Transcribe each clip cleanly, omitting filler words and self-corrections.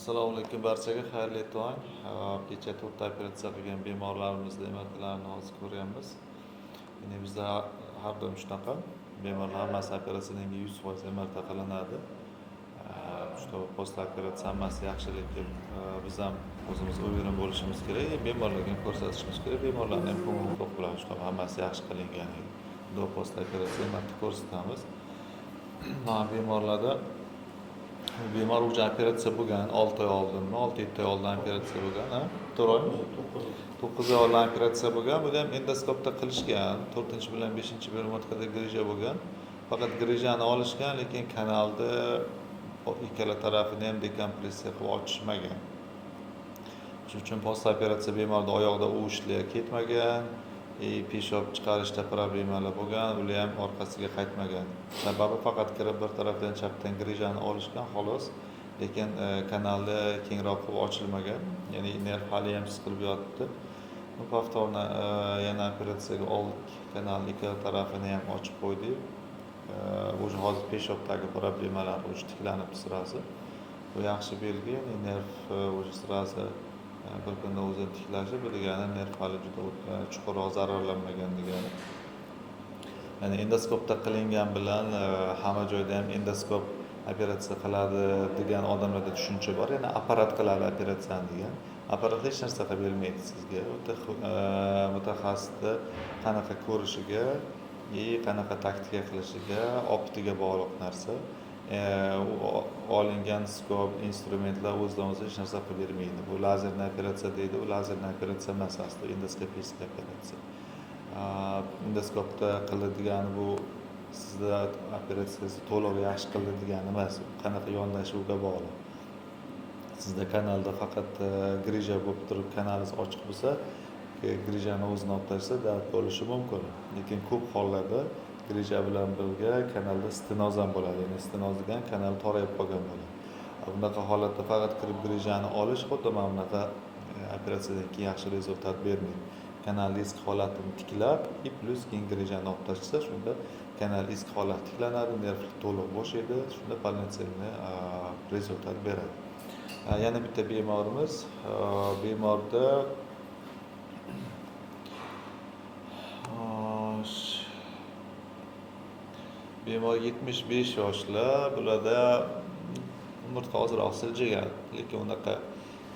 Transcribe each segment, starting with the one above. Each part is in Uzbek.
Assalomu alaykum barchaga, xayrli tong. Kecha to'rtta operatsiya qilgan bemorlarimizni MRTlarini hozir ko'ryapmiz. Ya'ni bizda har doim shunaqa bemorlar hammasi operatsiyadan 100% MRT qilinadi. Shu post operatsiya hammasi yaxshi, lekin biz ham o'zimiz o'yinib bo'lishimiz kerak, bemorlarga ko'rsatishimiz kerak. Bemorlarning ham ko'ngli to'q bo'ladi, shunaqa hammasi yaxshi qilinganiga. Post operatsiya MRT ko'rsatamiz. Bemorlarda bemor уже operatsiya bo'lgan 6 oy oldinmi, 6-7 oy oldin operatsiya bo'lgan, to'g'ri oymi? 9 oy oldin operatsiya bo'lgan. Buni ham endoskopda qilishgan. 4 bilan 5-bermotkada grija bo'lgan. Faqat grijani olishgan, lekin kanalda ikkala tarafini ham dekompressiya qilib ochishmagan. Shuning uchun post operatsiya bemorda oyoqda uvishlar ketmagan, peshob chiqarishda problemalar bo'lgan, ular ham orqasiga qaytmagan. Sababi faqat kirib bir tarafdan chapdan grijani olishgan xolos, lekin kanalda kengroq qilib ochilmagan. Ya'ni nerv hali ham siqilib yotibdi. Повторно yana operatsiyaga oldik, kanalning ikkala tarafini ham ochib qo'ydik. O'sha hozir peshobdagi problemalar o'sha tiklanib sirasi. Bu yaxshi belgi, ya'ni nerv o'sha sirasi bir kunda o'zini tiklashi, bu degani nerv hali juda chuqurroq zararlanmagan degani. Ya'ni endoskopda qilingan bilan hamma joyda ham endoskop operatsiya qiladi degan odamlarda tushuncha bor. Ya'ni apparat qiladi operatsiyani degan. Apparat hech narsa qilib bermaydi sizga. Mutaxassisni qanaqa ko'rishiga, qanaqa taktika qilishiga, optiga bog'liq narsa. Olingan skop, instrumentlar o'zidan o'zi hech narsa qilib bermaydi. Bu lazerli operatsiya deydi, u lazerli operatsiya emas, aslida endoskopik operatsiya. Endoskopda qilinadigan bu sizda operatsiyasi to'liq yaxshi qildi degani emas, qanaqa yondashuvga bog'liq. Sizda kanalda faqat grija bo'lib turib, kanalingiz ochiq bo'lsa, grijani o'zini olib tashlasa dard bo'lishi mumkin. Lekin ko'p hollarda grija bilan birga kanalda stenoz ham bo'ladi. Ya'ni stenoz degan kanal torayib qolgan bo'ladi. Bunaqa holatda faqat kirib grijani olish xuddi mana bunaqa operatsiyadan keyin yaxshi rezultat bermaydi. Kanal eski holatini tiklab, plus keyin grijani olib tashlasa, shunda kanal eski holati tiklanadi, nerv to'liq bo'shaydi, shunda polnoценный rezultat beradi. Yana bitta bemorimiz, bemorda bemor 75 yoshlar, bularda umurtqa ozroq siljigan, lekin unaqa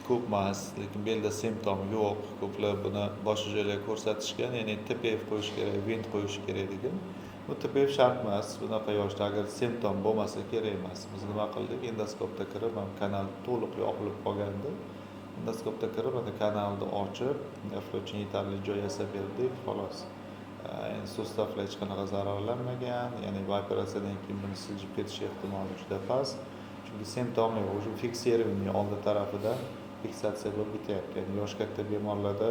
ko'p emas, lekin belda simptom yo'q. Ko'plar buni boshqa joylarga ko'rsatishgan, ya'ni TPF qo'yish kerak, vent qo'yish kerak degan. Bu TPF shart emas, bunaqa yoshda agar simptom bo'lmasa kerak emas. Biz nima qildik? Endoskopda kirib, kanal to'liq yopilib qolgandi. Endoskopda kirib, kanalni ochib, nerv uchun yetarli joy yasab berdik, xolos. Endi sustavlar hech qanaqa zararlanmagan, ya'ni bu operatsiyadan keyin buni siljib ketish ehtimoli juda past. Chunki simptom yo'q, o'sha fiksirованный oldi tarafida fiksatsiya bo'lib bityapti. Ya'ni yosh katta bemorlarda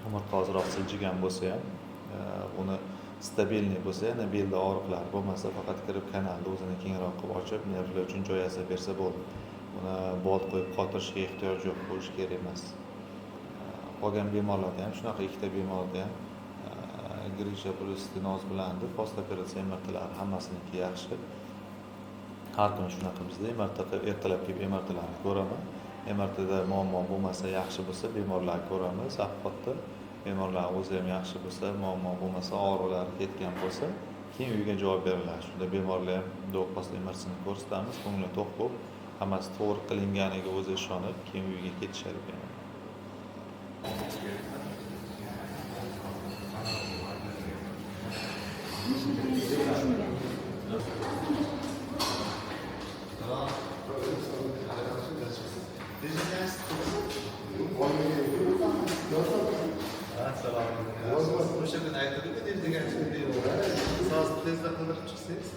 umurtqa ozroq siljigan bo'lsa ham, uni stabilniy bo'lsa, yana belda og'riqlar bo'lmasa, faqat kirib kanalni o'zini kengroq qilib ochib, nervlar uchun joy yasab bersa bo'ldi. Buni bolt qo'yib qotirishga ehtiyoj yo'q, qo'yish kerak emas. Qolgan bemorlarda ham shunaqa, ikkita bemorda ham grija plus stenoz bilan post operatsiya MRTlari hammasiniki yaxshi. Har kuni shunaqa bizda MRT ertalab kelib MRTlarni ko'raman. MRTda muammo bo'lmasa, yaxshi bo'lsa bemorlarni ko'ramiz. Ahvolda bemorlar o'zi ham yaxshi bo'lsa, muammo bo'lmasa, og'riqlari ketgan bo'lsa, keyin uyga javob beriladi. Shunda bemorlar ham post MRTni ko'rsatamiz, ko'ngli to'q bo'lib, hammasi to'g'ri qilinganiga o'zi ishonib, keyin uyga ketishadi bemorlar. O'sha kuni aytdik-ku, degan so'zni tezda qildirib chiqsangiz.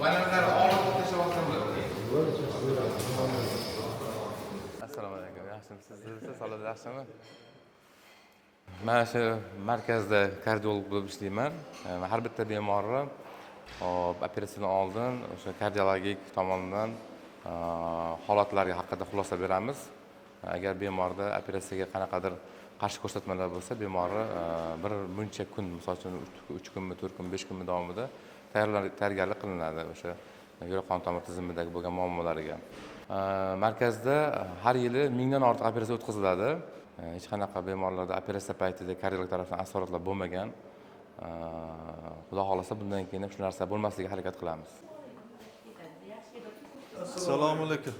Vanalar olib tashlab Assalomu alaykum. Yaxshimisiz? Siz salomat yaxshimi? Men shu markazda kardiolog bo'lib ishlayman. Har bitta bemorni operatsiyadan oldin o'sha kardiologik tomondan holatlarga haqida xulosa beramiz. Agar bemorda operatsiyaga qanaqadir qarshi ko'rsatmalar bo'lsa, bemorni bir muncha kun, masalan 3 kunmi, 4 kun, 5 kun davomida tayyorgarlik qilinadi. O'sha yurak qon tomir tizimidagi bo'lgan muammolariga. Markazda har yili 1000 dan ortiq operatsiya o'tkaziladi. Hech qanaqa bemorlarda operatsiya paytida kardiolog tomonidan asoratlar bo'lmagan. Xudo xolasa bundan keyin ham shu narsa bo'lmasligiga harakat qilamiz. Assalomu alaykum.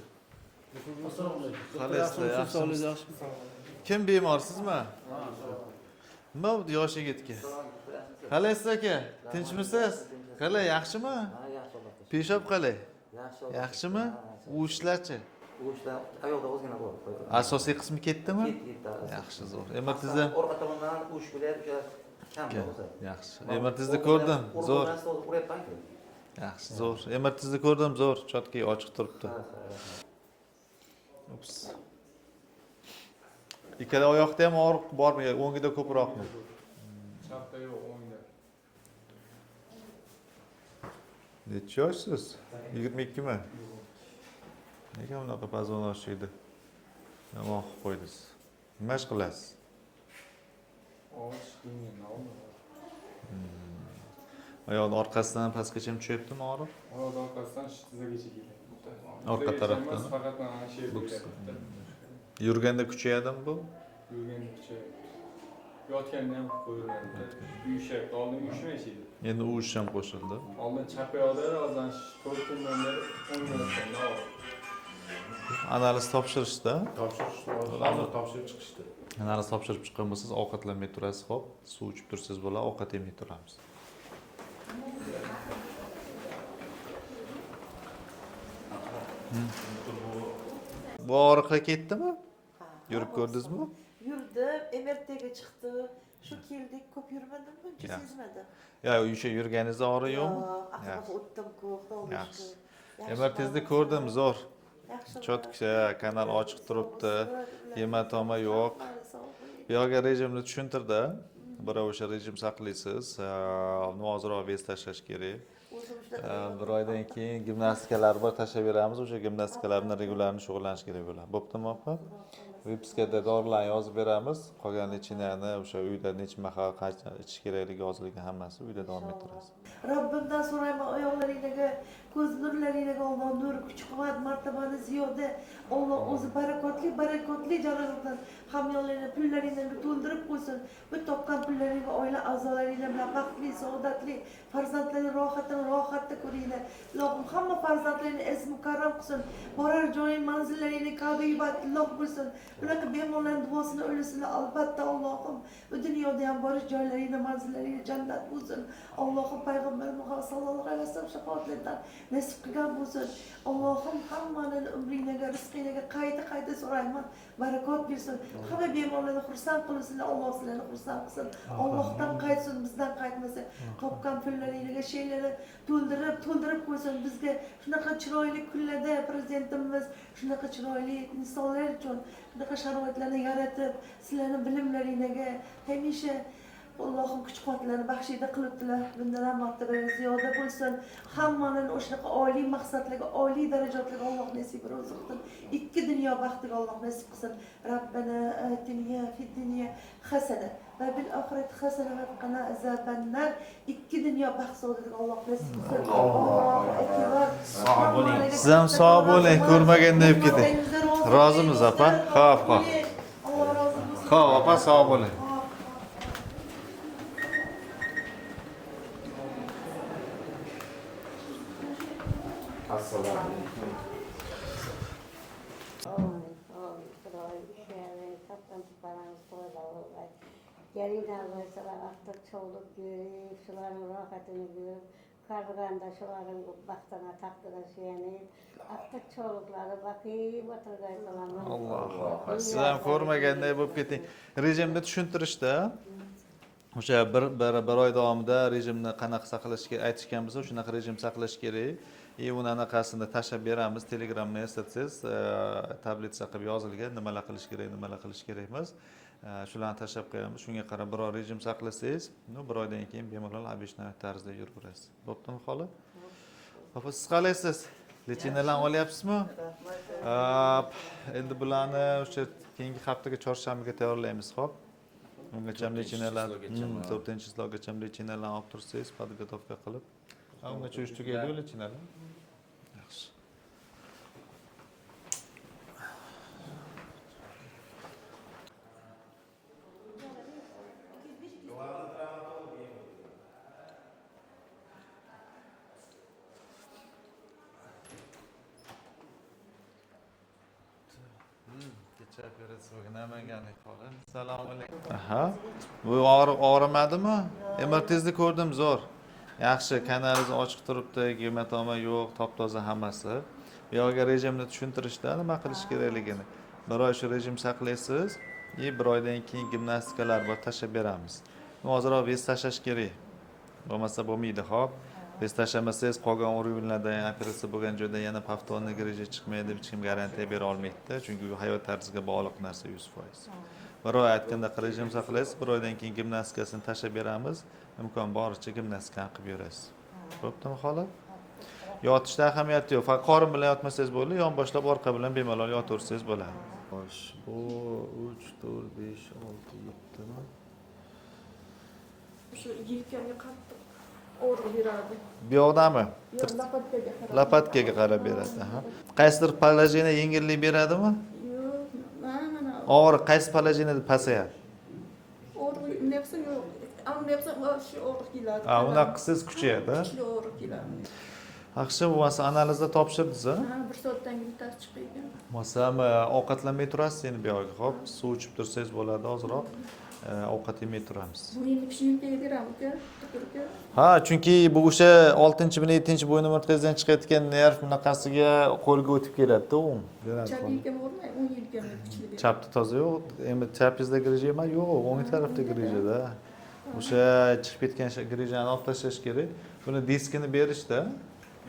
Qalaysiz? Yaxshimisiz? Kim bemor, sizmi? Nima bu yosh yigitga? Qalaysiz aka? Tinchmisiz? Qalay, yaxshimi? Peshob qalay? Yaxshimi? U ishlarchi? U ishlar ayoqda ozgina bor. Asosiy qismi ketdimi? Ketdi. Yaxshi, zo'r. MRTda orqa tomondan uch bilan o'sha kam bo'lsa. yaxshi. MRTda ko'rdim, zo'r. Uryapman-ku. Yaxshi, zo'r. MRTda ko'rdim, zo'r. Chotki ochiq turibdi. Ups. Ikkala oyoqda ham og'riq bormi? O'ngida ko'proqmi? Chapda yo'q, o'ngda. Necha yoshsiz? 22 mi? Nega bunaqa pazvonoshlikda? Nima qilib qo'ydingiz? Nima ish qilasiz? Og'iz qiyin, nima? Oyoqning orqasidan pastgacha tushyaptimi og'riq? Oyoq orqasidan tizzagacha keladi. Orqa tarafdan. Faqat mana shu yerda ketadi. Yurganda kuchayadimi bu? Yurganda kuchayadi. Yotganda ham qo'yiladi. Uyushayapti. Oldin uyushmaychi edi. Endi u ish ham qo'shildi. Oldin chap oyoqda hozir 4 kundan beri 10 minutdan og'ir. Analiz topshirishda. Hozir topshirib chiqishdi. Analiz topshirib chiqqan bo'lsangiz, ovqatlanmay turasiz, xo'p. Suv ichib tursangiz bo'ladi, ovqat yemay turamiz. Bu og'riqlar ketdimi? Yurib ko'rdingizmi? Yurdim, MRTga chiqdi. Shu keldik, ko'p yurmadim, buncha sezmadim. Ya, o'sha yurganingizda og'riq yo'qmi? Aqlga o'tdim-ku, Yaxshi. MRTda ko'rdim, zo'r. Yaxshi. Cho'tka, kanal ochiq turibdi. Hematoma yo'q. Bu yoqqa rejimni tushuntirdi. Birov o'sha rejim saqlaysiz, ozroq vес tashlash kerak. Bir oydan keyin gimnastikalar bor, tashlab beramiz. O'sha gimnastikalarni regularni shug'ullanish kerak bo'ladi. Bo'ptimi, opa? Vipskada dorilarni yozib beramiz. Qolgan lichinani o'sha uyda necha mahal qancha ichish kerakligi yozilgan hammasi uyda davom ettirasiz. Robbimdan so'rayman, oyoqlaringizga, ko'z nurlaringizga Alloh nur, kuch-quvvat, martabani ziyoda, Alloh o'zi barakotli janobidan hamyonlarni, pullaringizga to'ldirib qo'ysin. Bu topgan pullaringizni oila a'zolaringiz bilan baxtli, saodatli, farzandlarni rohatda ko'ringlar. Allohim hamma farzandlarni ismi karam qilsin. Borar joying, manzillaringni kavbaybatliq bo'lsin. Bunaqa bemorlarning duosini o'ylasizlar, albatta Allohim. Bu dunyoda ham borish joylaringni, manzillaringni jannat bo'lsin. Allohim payg'ambar Muhammad sallallohu alayhi vasallam shafoatlardan nasib qilgan bo'lsin. Allohim hammaning umringizga, rizqingizga qayta so'rayman. Barakot bersin. Hamma bemorlarni xursand qilsinlar, Alloh sizlarni xursand qilsin. Allohdan qaytsin, bizdan qaytmasin. Qopgan pullaringizga sheylarni to'ldirib qo'ysin. Bizga shunaqa chiroyli kunlarda prezidentimiz shunaqa chiroyli insonlar uchun shunaqa sharoitlarni yaratib, sizlarni bilimlaringizga hamisha Allohim kuch-quvvatlarni baxshida qilibdilar. Bundan ham martabaga ziyoda bo'lsin. Hammaning o'shaqa oliy maqsadlarga, oliy darajatlarga Alloh nasib rozqilsin. Ikki dunyo baxtiga Alloh nasib qilsin. Rabbana atina fid dunya hasana va bil oxirati hasana va qina azabannar. Ikki dunyo baxt saodatiga Alloh nasib qilsin. Allohu akbar. Sog' bo'ling. Siz ham sog' bo'ling, ko'rmaganda deb keting. Rozimiz, opa? Xo'p. Alloh rozi bo'lsin. Xo'p, opa, sog' bo'ling. Assalomu alaykum. Gelinler mesela artık çoğuluk görüp, şuların rahatını görüp, karganda şuların baktana taktıra şeyini, artık çoğulukları bakıp oturgaysalar. Alloh. Siz ham ko'rmaganday bo'lib keting. Rejimni tushuntirishda o'sha bir oy davomida rejimni qanaqa saqlashga aytishgan bo'lsa, shunaqa rejim saqlash kerak. Uni anaqasini tashlab beramiz. Telegramni eslatsangiz, tablitsa qilib yozilgan, nimalar qilish kerak emas. Shularni tashlab qo'yamiz. Shunga qarab biror rejim saqlasangiz, bir oydan keyin bemalol обычный tarzda yuraverasiz. Bo'ptimi, xola? Opa, siz qalaysiz? Lechinalarni olyapsizmi? Endi bularni o'sha keyingi haftaga chorshanbaga tayyorlaymiz, xo'p? Ungacha lechinalar 4-sloggacha lechinalarni olib tursangiz, podgotovka qilib. Ungacha 3 tugaydi lechinalar. Assalomu alaykum. Aha. Bu og'rimadimi? MRT'ni ko'rdim zo'r. Yaxshi, kanalingiz ochiq turibdi, gematoma yo'q, top-toza hammasi. Bu yerga rejimni tushuntirishda nima qilish kerakligini. Bir oy shu rejim saqlaysiz, bir oydan keyin gimnastikalar bor tashlab beramiz. Hozirroq vez tashlash kerak. Bo'lmasa bo'lmaydi, xo'p. Vez tashlamasangiz qolgan urinlarda, operatsiya bo'lgan joyda yana повторный grija chiqmaydi deb hech kim garantiya bera olmaydi, chunki bu hayot tarziga bog'liq narsa 100%. Bir oy aytganda rejim saqlaysiz, bir oydan keyin gimnastikasini tashlab beramiz, imkon boricha gimnastikani qilib yurasiz. Bo'ptimi xolos? Yotishda ahamiyati yo'q. Faqat qorin bilan yotmasangiz bo'ldi, yon boshlab orqa bilan bemalol yotaversangiz bo'ladi. Xo'sh, bu 3, 4, 5, 6, 7 mi? Shu yelkamga qattiq og'riq beradi. Bu yoqdami? Lapatkaga qarab. Lapatkaga qarab beradi. Qaysidir положение yengillik beradimi? Yo'q, mana Og'riq qaysi положениеda pasayadi? og'riq nafsi yo'q. Ammo nafsi shu og'riq keladi. Unaqa qilsangiz kuchayadi. Kuchli og'riq keladi. Yaxshi, bo'lmasa analizda topshirdingiz, a? Bir soatdan keyin test chiqaygan. Bo'lsam ovqatlanmay turasiz endi bu yoqqa, xo'p, suv ichib tursangiz bo'ladi ozroq. Ovqat yemay turamiz. Bu endi kishi yelkaga beramizku, tukurga. Ha, chunki bu o'sha 6-bilan 7-bo'yin umurtqangizdan chiqayotgan nerv bunaqasiga qo'lga o'tib keladi-da u. Chap yelkam o'rmay, o'ng yelkamga kuchli beradi. Chapni toza yo'q, endi chapingizda grija emas, yo'q, o'ng tarafda grijada. O'sha chiqib ketgan grijani olib tashlash kerak. Buni diskini berishda.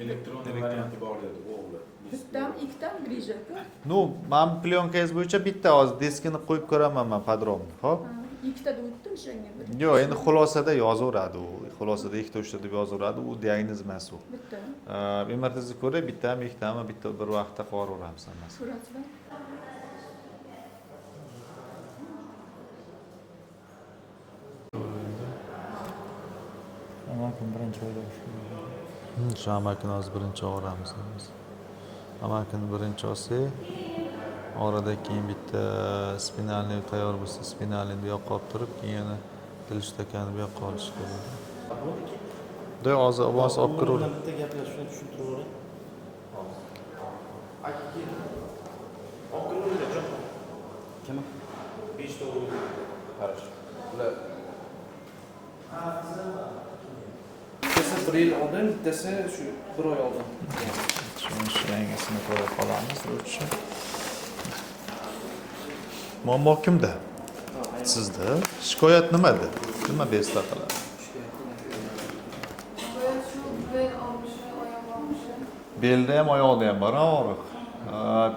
Elektron varianti bor dedi o'g'li. Bittami, ikkitami grijaku? Ну, men plyonkangiz bo'yicha bitta hozir diskini qo'yib ko'raman men podrobni, xo'p? Ikkitada o'tdi nishonga bir. Yo'q, endi xulosada yozaveradi u. Xulosada ikkita uchta deb yozaveradi, u diagnoz emas u. Bitta. MRTni ko'ra bittami, ikkitami, bitta bir vaqtda qilib hammasi. Ko'rasizlar. Amakim birinchi oyda shu amakini hozir birinchi olamiz. Amakini birinchi olsak, orada keyin bitta spinalniy tayyor bo'lsa, spinalni bu yoqqa olib turib, keyin yana dil shtakani bu yoqqa olish kerak. Do'y hozir ovoz olib kiraver. Bitta gaplashishni tushuntiravering. Aka, olib kiraver. Kim? 5 ta qarash. Ular bittasi 1 yil oldin, bittasi shu 1 oy oldin. Shu yangisini ko'rib qolamiz uchun. Muammo kimda? Sizda. Shikoyat nimada? Nima bezda qiladi? Belda ham, oyoqda ham bor og'riq.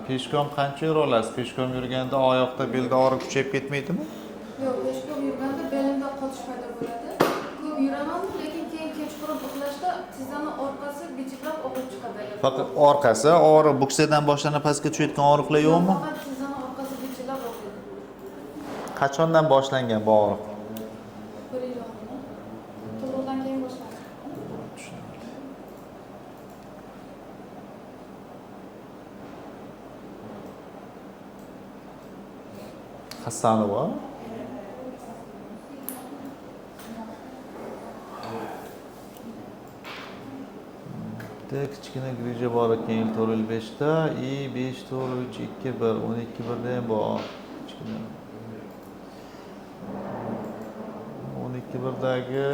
Peshkom qancha yura olasiz? Peshkom yurganda oyoqda, belda og'riq kuchayib ketmaydimi? Yo'q, peshkom yurganda belimda qotish paydo bo'ladi. Ko'p yuraman, lekin keyin kechqurun uxlashda tizzani orqasi bichiklab og'rib chiqadi. Faqat orqasi, og'riq buksadan boshlanib pastga tushayotgan og'riqlar yo'qmi? Faqat tizzani orqasi bichiklab og'riydi. Qachondan boshlangan bu og'riq? 1 yil oldin. Tug'ruqdan keyin boshlandi. Hassani bor. Bitta kichkina grija bor ekan, 5 ta, 5 4 3 2 1 12 birda ham bor. Kichkina. 12 birdagi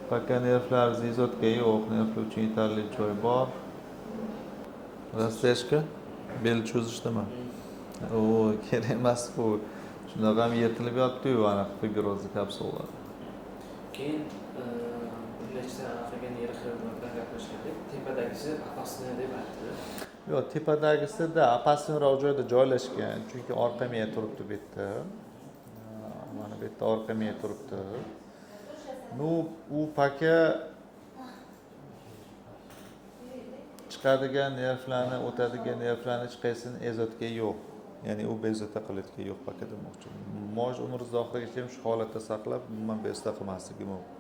paka nervlar zizotka yo'q, nervlar uchun yetarli joy bor. Rastashka bel cho'zishdimi? O, kerak emas bu. Shunaqa ham yetilib yotdi-yu, ana fibrozni kapsula. Keyin birlashsa qilgan yeri xizmatdan gaplashgandik. Tepadagisi apasni deb aytdi. Yo'q, tepadagisida apasniroq joyda joylashgan, chunki orqa miya turibdi bu yerda. Mana bu yerda orqa miya turibdi. Nu, u paka chiqadigan nervlarni, o'tadigan nervlarni hech qaysini ezotga yo'q. Ya'ni u bezovta qilayotgan yo'q paka demoqchi. Moj umringiz oxirigacha ham shu holatda saqlab, umuman bezovta qilmasligi mumkin.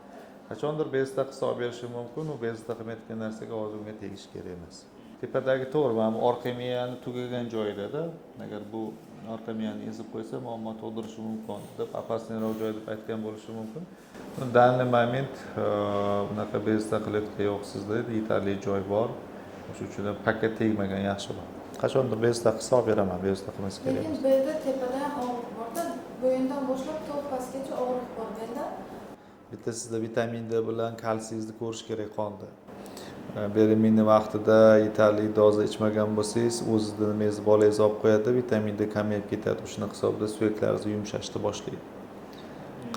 Qachondir bezovta qilib olib berishi mumkin, u bezovta qilmayotgan narsaga hozir unga tegish kerak emas. Tepadagi to'g'ri, mana bu orqa miyani tugagan joyida-da, agar bu orqa miyani ezib qo'ysa, muammo tug'dirishi mumkin deb apasniroq joy deb aytgan bo'lishi mumkin. Danli moment bunaqa bezovta qilayotgan yo'q sizda, yetarli joy bor. Shuning uchun paka tegmagan yaxshiroq. Qachondir bevosita hisob beraman, bevosita qilmasa kerak. Lekin belda tepada ham og'riq borda, bo'yindan boshlab to pastgacha og'riq bor belda. Bitta sizda vitamin D bilan kalsiyingizni ko'rish kerak qonda. Bereminni vaqtida yetarli doza ichmagan bo'lsangiz, o'zizni nimangizni bolangiz olib qo'yadi, vitamin D kamayib ketadi. O'shuna hisobda suyaklaringiz yumshashni boshlaydi.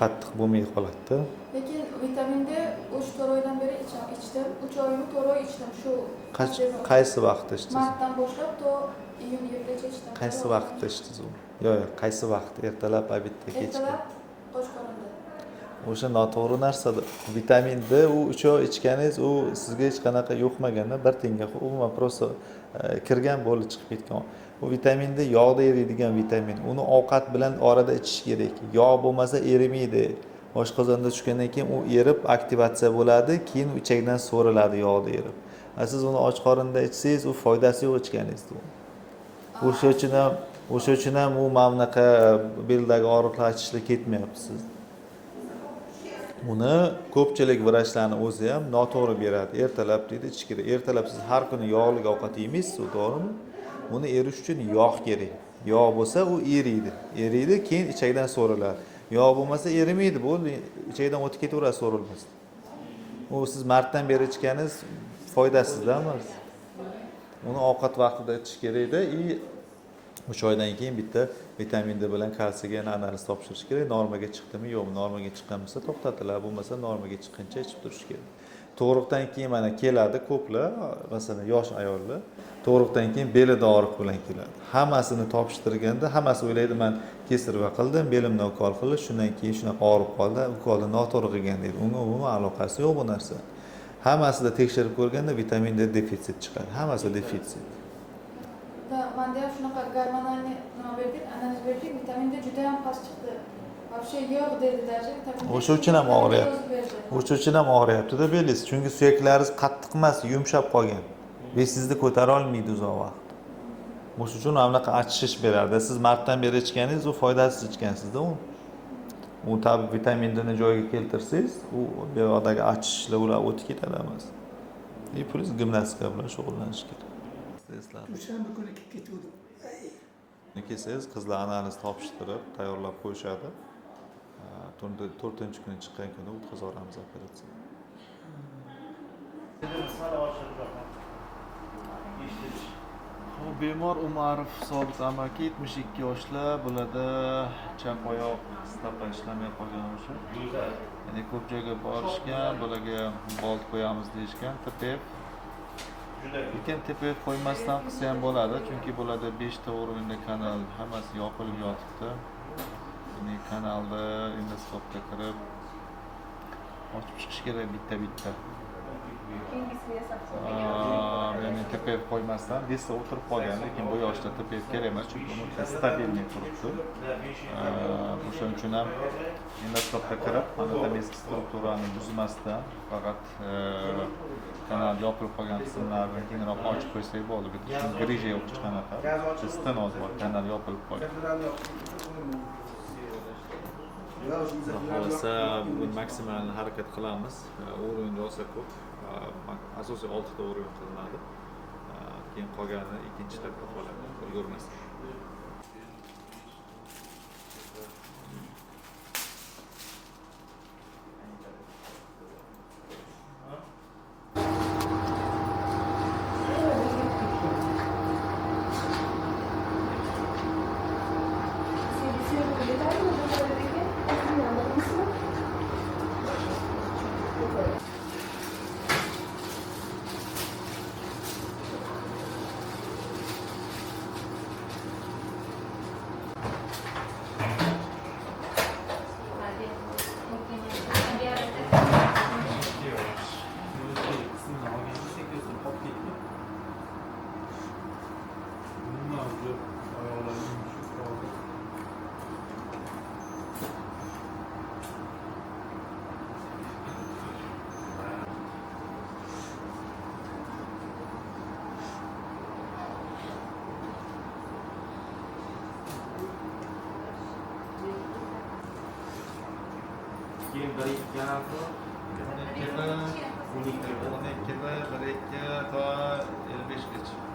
Qattiq bo'lmay qoladi. Lekin vitamin D 3-4 oydan beri ichdim. 3 oymi 4 oy ichdim. Shu Qaysi vaqtda ichdingiz? martdan boshlab to iyun yilgacha ichdim. Qaysi vaqtda ichdingiz uni? Yo'q, qaysi vaqt? Ertalab, obedda, kechki. Ertalab qo'shqorinda. O'sha noto'g'ri narsadir. Vitamin D u 3 oy ichganingiz, u sizga hech qanaqa yo'qmaganda, bir tenga umuman prosta kirgan bo'lib chiqib ketgan. Bu vitamin D yog'da eriydigan vitamin. Uni ovqat bilan orada ichish kerak. Yog' bo'lmasa erimaydi. Oshqozonda tushgandan keyin u erib aktivatsiya bo'ladi, keyin ichakdan so'riladi yog'da erib. Siz uni och qorinda ichsangiz, u foydasi yo'q ichganingizda. O'sha uchun ham u mana bunaqa beldagi og'riqlar ichishda ketmayapti siz. Uni ko'pchilik vrachlarning o'zi ham noto'g'ri beradi. Ertalab deydi, ichish kerak. Ertalab siz har kuni yog'li ovqat yeymaysiz, to'g'rimi? Uni erish uchun yog' kerak. Yog' bo'lsa u eriydi. Eriydi, keyin ichakdan so'riladi. Yog' bo'lmasa erimaydi, bu ichakdan o'tib ketaveradi so'rilmasdan. U siz martdan beri ichganingiz foydasizda emas. Uni ovqat vaqtida ichish kerak-da, 3 oydan keyin bitta vitamin D bilan kalsiyga analiz topshirish kerak. Normaga chiqdimi, yo'qmi? Normaga chiqqan bo'lsa to'xtatiladi, bo'lmasa normaga chiqqancha ichib turish kerak. Tug'ruqdan keyin mana keladi ko'plar, masalan, yosh ayollar tug'ruqdan keyin belida og'riq bilan keladi. Hammasini topshirganda, hammasi o'ylaydi, men kesirva qildim, belimdan ukol qildi, shundan keyin shunaqa og'rib qoldi, ukolni noto'g'ri qilgan deydi. Unga umuman aloqasi yo'q bu narsa. Hammasida tekshirib ko'rganda vitamin D defitsit chiqadi. Hammasi defitsit. Manda ham shunaqa gormonalniy nima berdik, analiz berdik, vitamin D juda ham past chiqdi. Вообще yo'q dedi даже. O'sha uchun ham og'riyapti. O'sha uchun ham og'riyapti-da belingiz. Chunki suyaklaringiz qattiq emas, yumshab qolgan. Besingizni ko'tara olmaydi uzoq vaqt. O'sha uchun mana bunaqa achishish beradi. Siz martdan beri ichganingiz, u foydasiz ichgansizda u. U tabi vitamin D'ni joyiga keltirsangiz, u bu yoqdagi achishlar ular o'tib ketadi emas. Plus gimnastika bilan shug'ullanish kerak. Dushanba kuni ketuvdim. Kelsangiz, qizlar analiz topshirib, tayyorlab qo'yishadi. 4-kuni chiqqan kuni o'tkazoramiz operatsiya. Bemor Umarov Sobit amaki 72 yoshlar, bularda chap oyoq stopa ishlamay qolgan o'sha. Ya'ni ko'p joyga borishgan, bularga bolt qo'yamiz deyishgan, TPF. Lekin TPF qo'ymasdan qilsa ham bo'ladi, chunki bularda 5 ta o'rinda kanal hammasi yopilib yotibdi. Ya'ni kanalda endoskopga kirib ochib chiqish kerak bitta-bitta. Ya'ni TPF qo'ymasdan desa o'tirib qolgan, lekin bu yoshda TPF kerak emas, chunki uni stabilniy turibdi. O'shaning uchun ham endoskopga kirib, anatomik strukturani buzmasdan faqat kanal yopilib qolgan qismlarni keyinroq ochib qo'ysak bo'ldi. Bitta grija yo'q hech qanaqa. Stenoz bor, kanal yopilib qolgan. Xohlasa maksimal harakat qilamiz. O'rin rosa ko'p. Asosiy 6 ta o'rin qilinadi. Keyin qolgani ikkinchi etapda qoladi. Ulgurmasdan. Keyin 1-2 hafta 12 ta 1-2 to 55 gacha.